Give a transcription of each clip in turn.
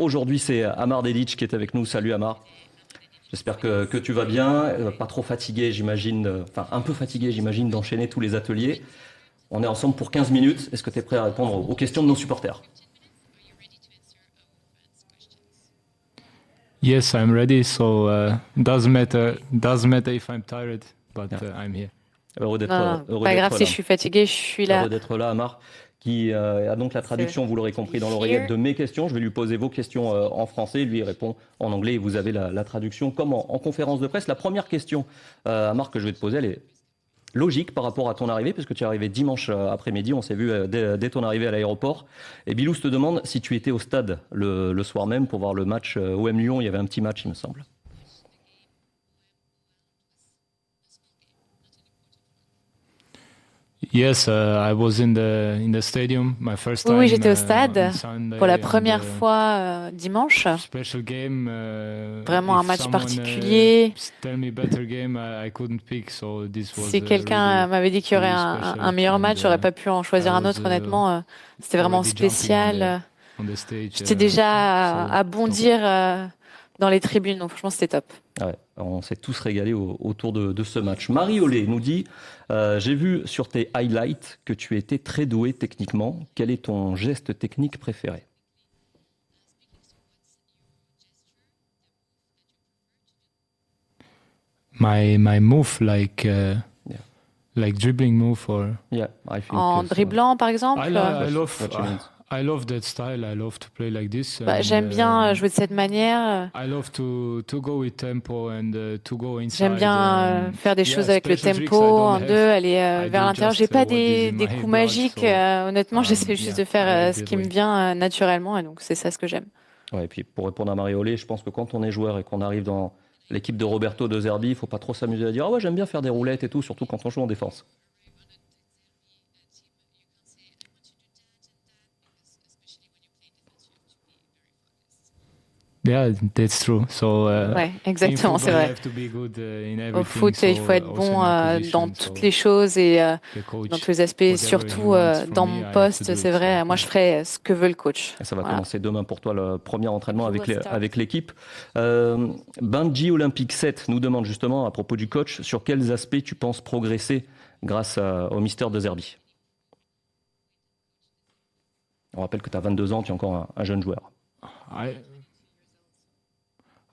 Aujourd'hui, c'est Amar Dedic qui est avec nous. Salut Amar. J'espère que tu vas bien. Pas trop fatigué, j'imagine. Enfin, un peu fatigué, j'imagine, d'enchaîner tous les ateliers. On est ensemble pour 15 minutes. Est-ce que tu es prêt à répondre aux questions de nos supporters? Yes, I'm ready. So doesn't matter if I'm tired, but Yeah. I'm here. Heureux Pas grave d'être si là. je suis fatiguée, je suis là. Heureux d'être là, Amar, qui a donc la traduction, vous l'aurez compris, dans l'oreillette de mes questions. Je vais lui poser vos questions en français, lui il répond en anglais et vous avez la traduction comme en conférence de presse. La première question, Amar, que je vais te poser, elle est logique par rapport à ton arrivée, puisque tu es arrivé dimanche après-midi, on s'est vu dès ton arrivée à l'aéroport. Et Bilous te demande si tu étais au stade le soir même pour voir le match OM Lyon. Il y avait un petit match, il me semble. Yes, I was in the stadium my first time. Oui, j'étais au stade on Sunday, pour la and, première fois dimanche. special game. Vraiment un If match someone, particulier. tell me better game, I couldn't pick. So this was Si quelqu'un really, m'avait dit qu'il y aurait really un special. meilleur match, j'aurais pas pu en I choisir un was autre, honnêtement. C'était vraiment already jumping spécial. on the stage. J'étais déjà So à top. bondir dans les tribunes, donc franchement, c'était top. Ouais, on s'est tous régalés autour de ce match. Marie Ollet nous dit j'ai vu sur tes highlights que tu étais très doué techniquement. Quel est ton geste technique préféré? My move, like Yeah. like dribbling move, or Yeah, I think En it's, dribblant, par exemple. I love what you mean. I love that style. I love to play like this. J'aime bien jouer de cette manière. I love to go with tempo and to go inside. J'aime bien faire des choses avec le tempo, en deux, aller vers l'intérieur. J'ai pas des coups magiques. Honnêtement, j'essaie juste de faire ce qui me vient naturellement, et donc c'est ça ce que j'aime. Ouais, et puis pour répondre à Marie Ollet, je pense que quand on est joueur et qu'on arrive dans l'équipe de Roberto De Zerbi, il faut pas trop s'amuser à dire ah ouais, j'aime bien faire des roulettes et tout, surtout quand on joue en défense. Yeah, that's true. So Ouais, in exactement, c'est football, you vrai. have to be good in Au everything. foot, il faut être Also bon in my dans position. toutes So les choses et the coach, dans tous les aspects, whatever he surtout wants from dans me, I mon have to poste, do c'est it. vrai. So Moi, je ferai ce que veut le coach. Et ça va Voilà. commencer demain pour toi, le premier entraînement You will start. avec l'équipe. Benji Olympique 7 nous demande justement à propos du coach, sur quels aspects tu penses progresser grâce au Mister De Zerbi. On rappelle que tu as 22 ans, tu es encore un jeune joueur.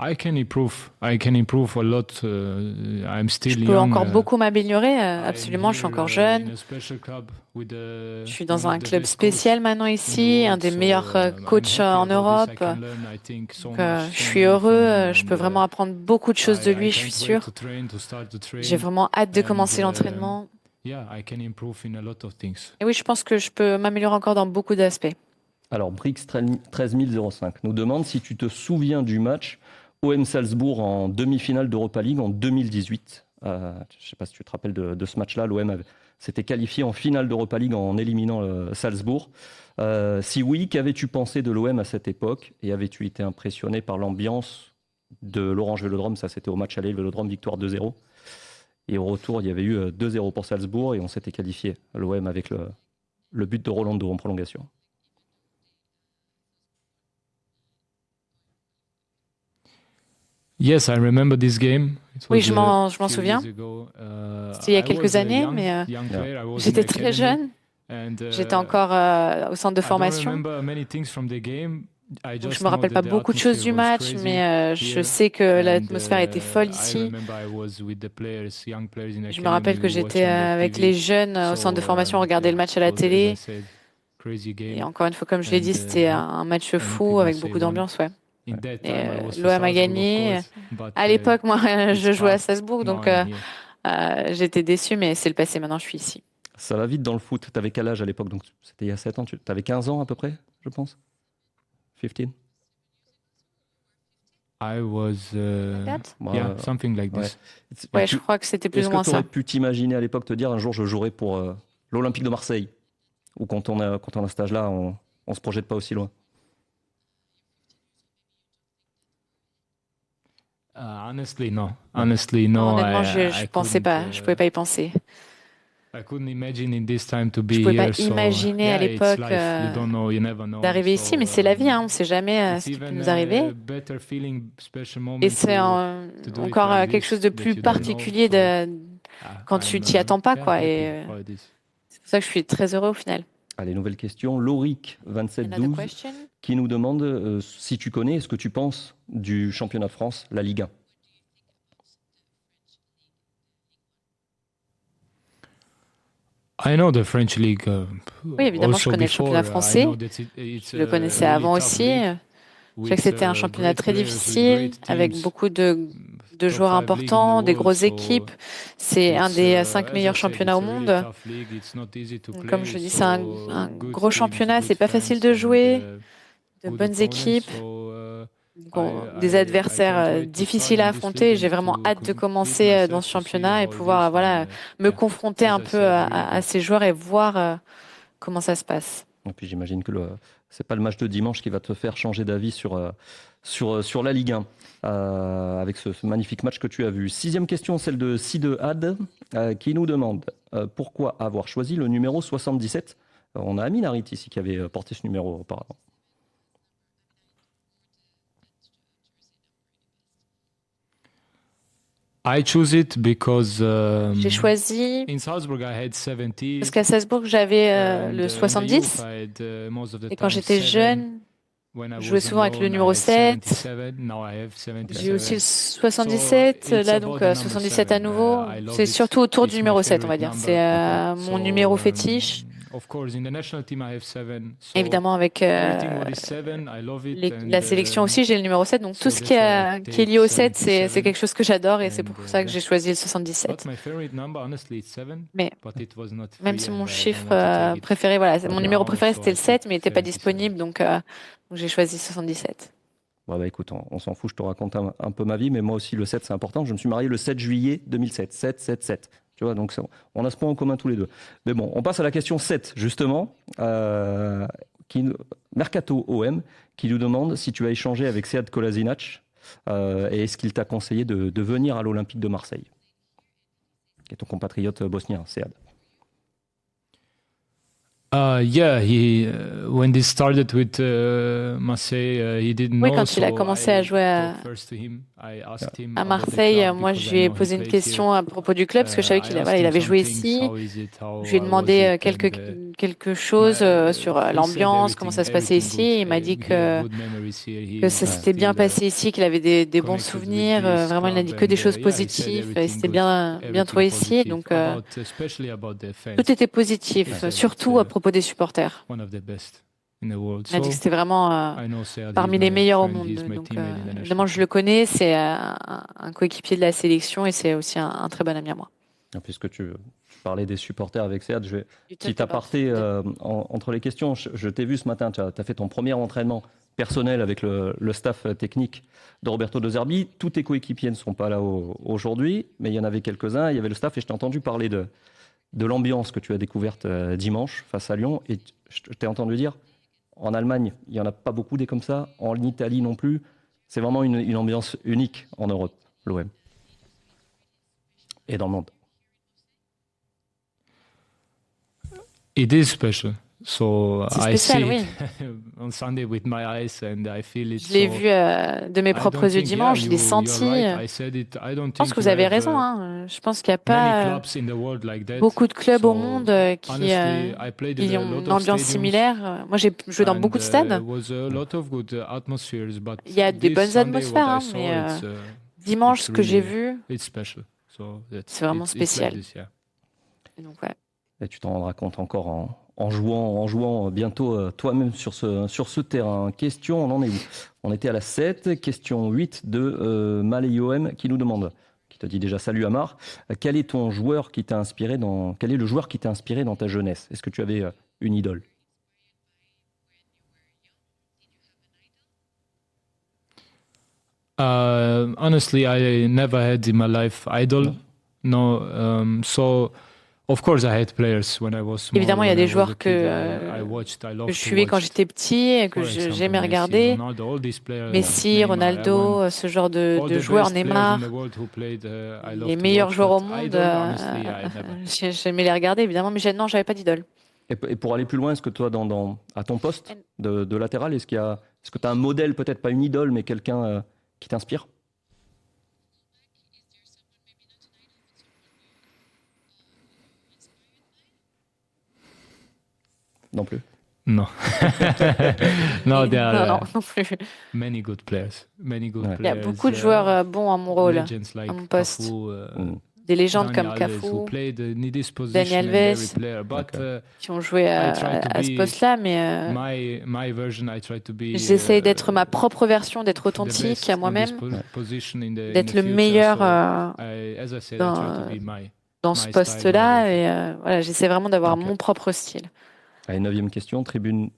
I can improve. I can improve a lot. I'm Je still peux young. encore beaucoup m'améliorer, I'm absolument, je suis here, encore in jeune. a special club with Je suis one dans of un the club best spécial coach maintenant in the ici, un world. des So meilleurs I'm coachs happy en about this. I Europe. can learn, I think, so Donc, much je from suis him, heureux, je and peux vraiment apprendre beaucoup de choses de lui, I je suis can't wait sûr. to start to train. J'ai vraiment hâte de And commencer l'entraînement. yeah, I can improve in a lot of things. Et oui, je pense que je peux m'améliorer encore dans beaucoup d'aspects. Alors, Brix 13005 nous demande si tu te souviens du match OM Salzbourg en demi-finale d'Europa League en 2018. Je ne sais pas si tu te rappelles de ce match-là. L'OM s'était qualifié en finale d'Europa League en éliminant Salzbourg. Si oui, qu'avais-tu pensé de l'OM à cette époque? Et avais-tu été impressionné par l'ambiance de l'Orange Vélodrome? Ça, c'était au match aller, le Vélodrome, victoire 2-0. Et au retour, il y avait eu 2-0 pour Salzbourg et on s'était qualifié, l'OM, avec le but de Rolando en prolongation. Yes, I remember this game. It Oui, was je m'en few souviens. years ago. C'était il y a I quelques was a années, young, mais young player. I was in j'étais très academy, jeune. and J'étais encore au centre de I don't formation. remember many things from the game. I Donc, je just me know rappelle that pas the beaucoup de choses du atmosphere was match, crazy mais je here. sais que And l'atmosphère était folle I ici. remember I was with the players, young players in Je me rappelle academy que j'étais watching the avec TV. les jeunes au centre de formation, regarder Yeah, le match à it la was, as I télé. said, crazy Et game. encore une fois, comme je l'ai And dit, c'était un match and fou people avec say beaucoup one. d'ambiance, ouais. In that Et time, I was for l'OM a Salzburg, of gagné. course, but À l'époque, moi, it's je jouais à past. Strasbourg, Now donc I'm here. j'étais déçue, mais c'est le passé. Maintenant, je suis ici. Ça va vite dans le foot. Tu avais quel âge à l'époque? Donc, c'était il y a 7 ans. Tu avais 15 ans à peu près, je pense? 15? I was, That? yeah, something like Ouais. this. Ouais, je crois que c'était plus Est-ce ou que moins tu aurais ça. pu t'imaginer à l'époque te dire un jour je jouerai pour l'Olympique de Marseille? Ou quand on a un stage là, on se projette pas aussi loin? Honestly, no. Honestly, no. Honnêtement, je I pensais couldn't. pas, je pouvais pas y penser. Je pouvais pas imaginer à l'époque d'arriver ici, mais c'est la vie, hein, on ne sait jamais ce qui peut nous arriver. Et c'est encore quelque chose de plus particulier quand tu t'y attends pas, quoi. Et c'est pour ça que je suis très heureux au final. Allez, nouvelle question. Lauric, 27-12, qui nous demande si tu connais, est-ce que tu penses du championnat de France, la Ligue 1? I know the French League. Oui, évidemment, je connais le championnat français. Je le connaissais avant aussi. Je sais que c'était un championnat très difficile, avec beaucoup de joueurs importants, des grosses équipes. C'est un des 5 meilleurs championnats au monde. Comme je dis, c'est un gros championnat, c'est pas facile de jouer, de bonnes équipes, des adversaires difficiles à affronter. J'ai vraiment hâte de commencer dans ce championnat et pouvoir me confronter un peu à ces joueurs et voir comment ça se passe. Et puis j'imagine que c'est pas le match de dimanche qui va te faire changer d'avis sur la Ligue 1, avec ce magnifique match que tu as vu. 6e question, celle de Side Had, qui nous demande pourquoi avoir choisi le numéro 77. On a Amin Harit ici qui avait porté ce numéro auparavant. I chose it because j'ai choisi parce qu'à Salzbourg j'avais le 70 et quand j'étais jeune je jouais souvent avec le numéro 7. J'ai aussi le 77 là, donc 77 à nouveau. C'est surtout autour du numéro 7, on va dire. C'est mon numéro fétiche. Évidemment, avec la sélection aussi, j'ai le numéro 7. Donc tout ce qui est lié au 7, c'est quelque chose que j'adore et c'est pour ça que j'ai choisi le 77. Mais même si mon chiffre préféré, mon numéro préféré c'était le 7, mais il n'était pas disponible, donc j'ai choisi 77. Bah écoute, on s'en fout, je te raconte un peu ma vie, mais moi aussi le 7 c'est important. Je me suis marié le 7 juillet 2007, 7, 7, 7. Tu vois, donc on a ce point en commun tous les deux. Mais bon, on passe à la question 7, justement. Mercato OM, qui nous demande si tu as échangé avec Sead Kolasinac et est-ce qu'il t'a conseillé de venir à l'Olympique de Marseille, qui est ton compatriote bosnien, Sead. Yeah, when they started with Marseille, he didn't know. Oui, quand il a commencé à jouer à Marseille, moi je lui ai posé une question à propos du club parce que je savais qu'il avait joué ici. Je lui ai demandé quelque chose sur l'ambiance, comment ça se passait ici. Il m'a dit que ça s'était bien passé ici, qu'il avait des bons souvenirs. Vraiment, il n'a dit que des choses positives. Il s'était bien trouvé ici. Donc, tout était positif, surtout à propos des supporters. Il a dit que c'était vraiment parmi les meilleurs au monde. Donc, évidemment, je le connais, c'est un coéquipier de la sélection et c'est aussi un très bon ami à moi. Puisque tu parlais des supporters avec Sead, petit aparté entre les questions, je t'ai vu ce matin, tu as fait ton premier entraînement personnel avec le staff technique de Roberto De Zerbi. Tous tes coéquipiers ne sont pas là aujourd'hui, mais il y en avait quelques-uns, il y avait le staff et je t'ai entendu parler de l'ambiance que tu as découverte dimanche face à Lyon. Et je t'ai entendu dire, en Allemagne, il n'y en a pas beaucoup des comme ça. En Italie non plus. C'est vraiment une ambiance unique en Europe, l'OM. Et dans le monde. It is special. So c'est spécial, oui. On Sunday with my eyes and I feel it. Je l'ai vu de mes propres yeux dimanche, je l'ai senti. Je pense que vous avez raison. Je pense qu'il n'y a pas beaucoup de clubs au monde qui ont une ambiance similaire. Moi, j'ai joué dans beaucoup de stades. Il y a des bonnes atmosphères, mais dimanche, ce que j'ai vu, c'est vraiment spécial. Donc, ouais. Et tu t'en rendras compte encore en jouant bientôt toi-même sur ce terrain. Question, on en est où? On était à la 7. Question 8 de Maléom qui nous demande, qui te dit déjà salut Amar, quel est le joueur qui t'a inspiré dans ta jeunesse? Est-ce que tu avais une idole? Honestly, I never had in my life idol. No, so Of course, I had players when I was small. Évidemment, il y a when I des was a joueurs kid, que I watched, I je loved to suivais quand watch. j'étais petit et que For example, j'aimais Messi, regarder. Ronaldo, all these players, Messi, Neymar, Ronaldo, ce genre all de the joueurs, best players in the Neymar, world who played, I les love to meilleurs watch, joueurs au but monde, idol, honestly, I never. j'aimais les regarder, évidemment, mais non, j'avais pas d'idole. Et pour aller plus loin, est-ce que toi, à ton poste de latéral, est-ce que tu as un modèle, peut-être pas une idole, mais quelqu'un qui t'inspire? Non plus. No. No, there Non, are non plus. many good players. Many good Ouais. Il y a players. beaucoup de joueurs bons à mon rôle, Legends like à mon poste. Cafu, Des légendes Dani comme Alves, who Cafu, played in this position Dani and every Alves, player. But qui ont joué I try to à ce be poste-là, mais my version. I try to be. j'essaye d'être ma propre version, d'être the authentique best à in this moi-même, position in d'être the le future. meilleur So as I said, I try to be dans my ce style, poste-là. my Et voilà, j'essaie vraiment d'avoir Ok. mon propre style. Allez, 9e question, tribune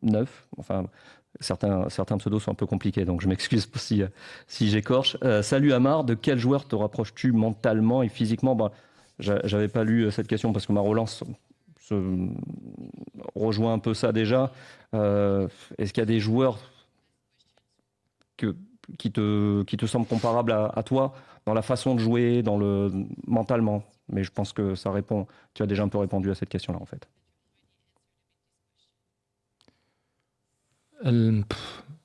9. Enfin, certains pseudos sont un peu compliqués, donc je m'excuse si j'écorche. Salut Amar, de quel joueur te rapproches-tu mentalement et physiquement? J'avais pas lu cette question parce que ma relance se rejoint un peu ça déjà. Est-ce qu'il y a des joueurs qui te semblent comparables à toi dans la façon de jouer, mentalement? Mais je pense que ça répond. Tu as déjà un peu répondu à cette question-là en fait.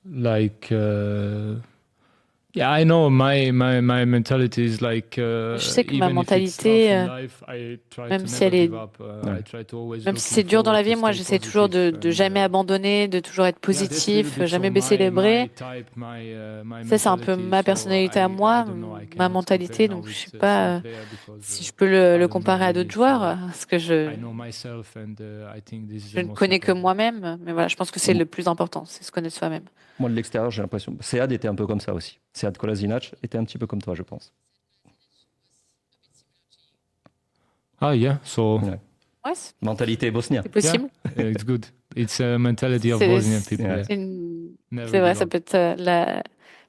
Like yeah, I know my mentality is like Je sais que ma even if it's tough mentalité, in life, I try même to si never elle est- give up. I try to always Même si looking c'est dur dans la forward vie, to moi stay j'essaie toujours de positive jamais and, abandonner, de toujours être yeah, that's a little positif, bit jamais so baisser les my bras. type, my Ça, c'est un peu mentality, ma so personnalité à I moi, don't know, I ma cannot mentalité, compare now donc je with sais pas some player because, si je peux I le don't comparer know à d'autres really, joueurs, so parce que I know myself and I think this is je the ne most connais que important. moi-même, mais voilà, je pense que c'est le plus important, c'est se connaître soi-même. Moi, de l'extérieur, j'ai l'impression. Sead était un peu comme ça aussi. Sead Kolasinac était un petit peu comme toi, je pense. Ah yeah, so Ouais. Ouais, Mentalité bosnienne. c'est possible. it's good. It's a mentality of C'est- Bosnian people. ouais. Yeah. C'est Never vrai, give ça up. peut être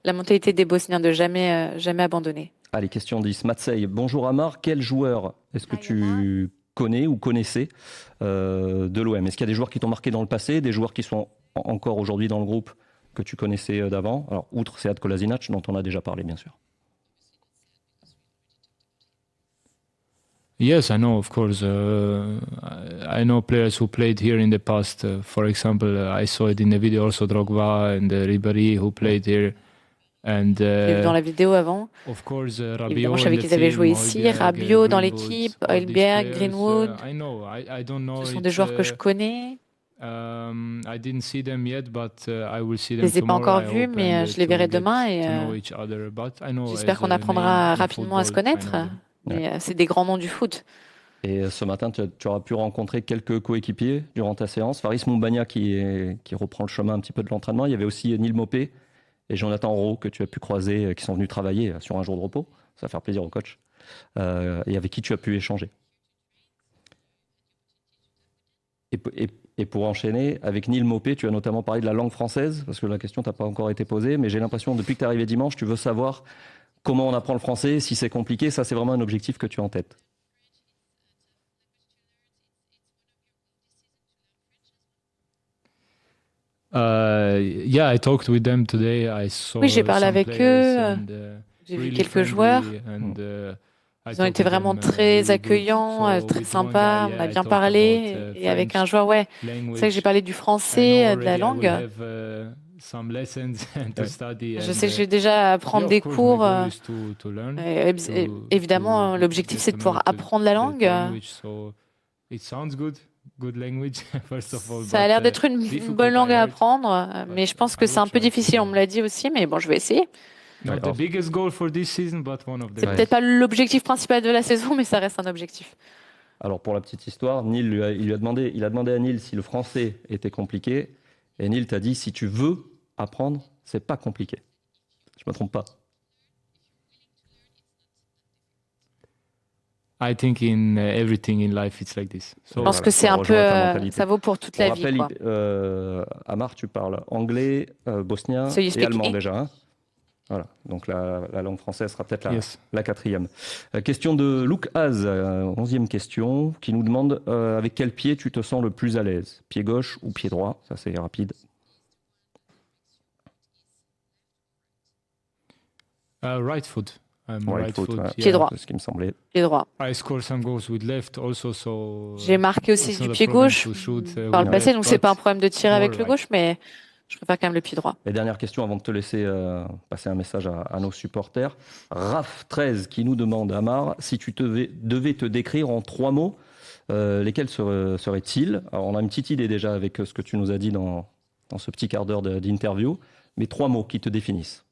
la mentalité des Bosniens de jamais abandonner. Allez, question 10. Matsei, bonjour Amar. Quel joueur est-ce que tu connais ou connaissais de l'OM? Est-ce qu'il y a des joueurs qui t'ont marqué dans le passé, des joueurs qui sont encore aujourd'hui dans le groupe que tu connaissais d'avant? Alors, outre Sead Kolasinac, dont on a déjà parlé, bien sûr. Yes, I know, of course. I know players who played here in the past. For example, I saw it in the video also Drogba and Ribéry who played here. And J'ai vu dans la vidéo avant. of course, Évidemment, Rabiot je savais in the qu'ils avaient team, joué ici. Højbjerg, Rabiot dans Greenwood, l'équipe, all these Højbjerg, players, Greenwood. I know. I don't know. Ce sont des joueurs que je connais. I didn't see them yet, but I will see Je them les ai pas tomorrow. encore I vus, hope, mais and je les to verrai get demain to et know each other. But I know j'espère as qu'on a apprendra name in rapidement à se football, I connaître. know them. Mais c'est des grands noms du foot. Et ce matin, tu auras pu rencontrer quelques coéquipiers durant ta séance. Faris Moumbagna qui reprend le chemin un petit peu de l'entraînement. Il y avait aussi Neil Maupay et Jonathan Rowe que tu as pu croiser, qui sont venus travailler sur un jour de repos. Ça va faire plaisir au coach. Et avec qui tu as pu échanger. Et pour enchaîner, avec Neil Maupay, tu as notamment parlé de la langue française, parce que la question t'a pas encore été posée, mais j'ai l'impression, depuis que tu es arrivé dimanche, tu veux savoir comment on apprend le français, si c'est compliqué. Ça, c'est vraiment un objectif que tu as en tête. Yeah, I talked with them today. I saw Oui, j'ai parlé some avec players eux. and, J'ai vu really quelques friendly joueurs. and, I Ils ont talked été with vraiment them, très really good. accueillants, So très with one sympas. guy, On yeah, a I bien talked parlé. about, Et avec French un joueur, ouais. C'est language. vrai que j'ai parlé du I français, know de la already I langue. will have some lessons to study. Je and, sais que je vais déjà yeah, prendre of des course, cours. my goal is to learn, Évidemment, to l'objectif, get c'est to de know pouvoir the apprendre la langue. language. So it sounds good language first of all. Ça a but, l'air d'être une difficult, bonne langue I à heard. apprendre, mais je pense que I c'est will un peu try to difficile. On learn. me l'a dit aussi, mais bon, je vais essayer. Not the biggest goal for this season, but one of C'est them. peut-être pas l'objectif principal de la saison, mais ça reste un objectif. Alors pour la petite histoire, il a demandé à Neil si le français était compliqué, et Neil t'a dit si tu veux apprendre, c'est pas compliqué. Je me trompe pas. I think in everything in life it's like this. So Je pense que c'est ça un peu, rejoint ta mentalité. ça vaut pour toute Pour la vie, rappel, quoi. Amar, tu parles anglais, bosnien So you et speak allemand English? déjà. Hein? Voilà, donc la langue française sera peut-être Yes. la quatrième. Question de Luke Az, 11e question, qui nous demande avec quel pied tu te sens le plus à l'aise? Pied gauche ou pied droit? Ça, c'est rapide. Right foot. I'm Right right foot, foot. ouais. Pied droit. C'est ce qui me semblait. Pied droit. I score some goals with left also, so J'ai marqué aussi it's du not a pied problem gauche to shoot, par le with passé, left, donc c'est but pas un problème de tirer more avec le right. gauche, mais je préfère quand même le pied droit. Et dernière question avant de te laisser passer un message à nos supporters. Raf13 qui nous demande, Amar, si tu devais te décrire en 3 mots, lesquels seraient-ils? Alors, on a une petite idée déjà avec ce que tu nous as dit dans ce petit quart d'heure d'interview, mais 3 mots qui te définissent.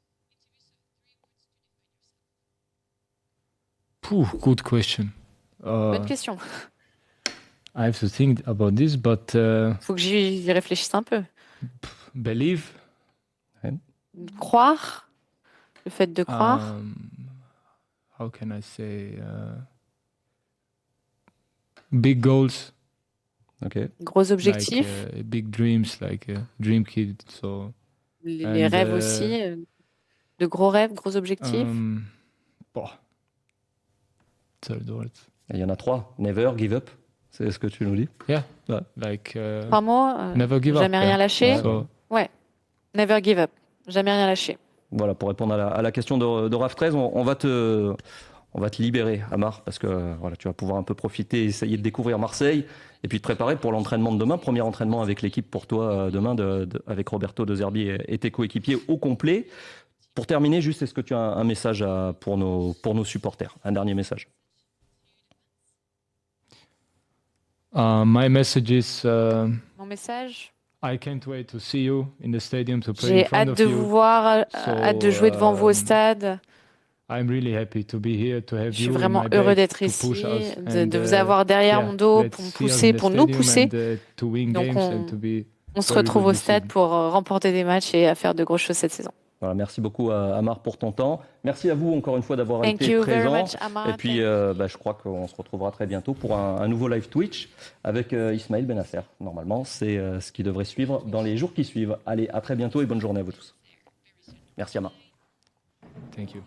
Good question. Bonne question. I have to think about this, but Faut que j'y réfléchisse un peu. believe. Croire, le fait de croire. How can I say? Big goals. Ok. Gros objectifs. Like, big dreams, like a dream kid. So. Les rêves aussi. De gros rêves, gros objectifs. Third word. Il y en a 3. Never give up. C'est ce que tu nous dis? Yeah. Ouais. Like. 3 mots. Never give up. Jamais rien lâcher. Ouais. Never give up. Jamais rien lâcher. Voilà, pour répondre à la question de Raf 13, on va te libérer, Amar, parce que voilà, tu vas pouvoir un peu profiter, essayer de découvrir Marseille, et puis te préparer pour l'entraînement de demain. Premier entraînement avec l'équipe pour toi demain, avec Roberto De Zerbi et tes coéquipiers au complet. Pour terminer, juste, est-ce que tu as un message pour nos supporters? Un dernier message. My message is. Mon message. I can't wait to see you in the stadium to play in J'ai front hâte of de you. vous voir, hâte de jouer devant vous au stade. I'm really happy to be here, to have Je suis you vraiment in my heureux back, d'être to ici, push us de and, vous avoir derrière mon dos let's pour me see us pousser, in the pour nous stadium pousser. and, to win Donc games and to be on se very retrouve good au this stade season. pour remporter des matchs et à faire de grosses choses cette saison. Voilà, merci beaucoup Amar pour ton temps. Merci à vous encore une fois d'avoir Thank été you very présent. much, Amar. Et puis je crois qu'on se retrouvera très bientôt pour un nouveau live Twitch avec Ismaël Benasser. Normalement, c'est ce qui devrait suivre dans les jours qui suivent. Allez, à très bientôt et bonne journée à vous tous. Merci Amar. Thank you.